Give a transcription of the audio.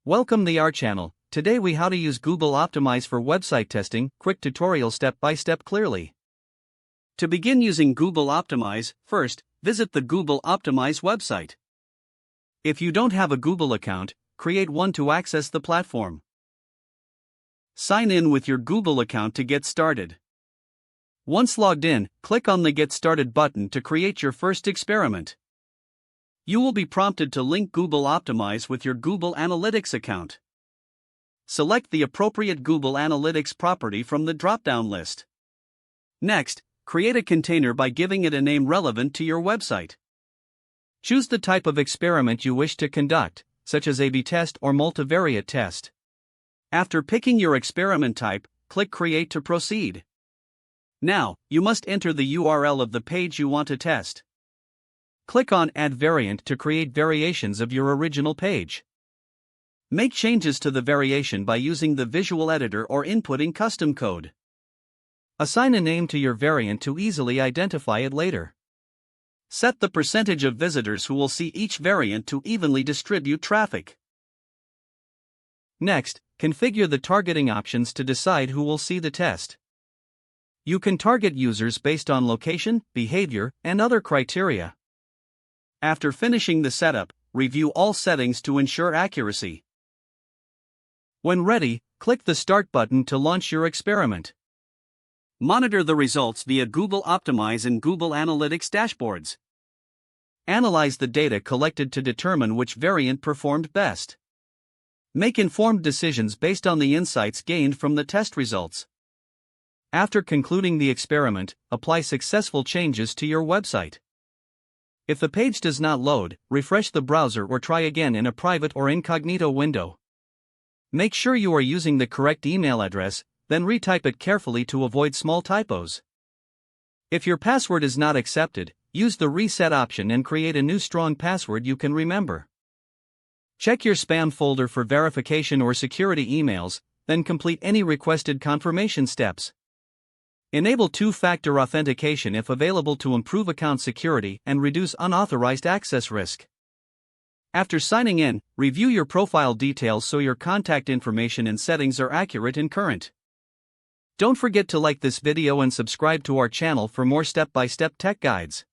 Welcome to our channel. Today we how to use Google Optimize for website testing, quick tutorial step by step clearly. To begin using Google Optimize, first, visit the Google Optimize website. If you don't have a Google account, create one to access the platform. Sign in with your Google account to get started. Once logged in, click on the Get Started button to create your first experiment. You will be prompted to link Google Optimize with your Google Analytics account. Select the appropriate Google Analytics property from the drop-down list. Next, create a container by giving it a name relevant to your website. Choose the type of experiment you wish to conduct, such as A/B test or multivariate test. After picking your experiment type, click Create to proceed. Now, you must enter the URL of the page you want to test. Click on Add Variant to create variations of your original page. Make changes to the variation by using the visual editor or inputting custom code. Assign a name to your variant to easily identify it later. Set the percentage of visitors who will see each variant to evenly distribute traffic. Next, configure the targeting options to decide who will see the test. You can target users based on location, behavior, and other criteria. After finishing the setup, review all settings to ensure accuracy. When ready, click the Start button to launch your experiment. Monitor the results via Google Optimize and Google Analytics dashboards. Analyze the data collected to determine which variant performed best. Make informed decisions based on the insights gained from the test results. After concluding the experiment, apply successful changes to your website. If the page does not load, refresh the browser or try again in a private or incognito window. Make sure you are using the correct email address, then retype it carefully to avoid small typos. If your password is not accepted, use the reset option and create a new strong password you can remember. Check your spam folder for verification or security emails, then complete any requested confirmation steps. Enable two-factor authentication if available to improve account security and reduce unauthorized access risk. After signing in, review your profile details so your contact information and settings are accurate and current. Don't forget to like this video and subscribe to our channel for more step-by-step tech guides.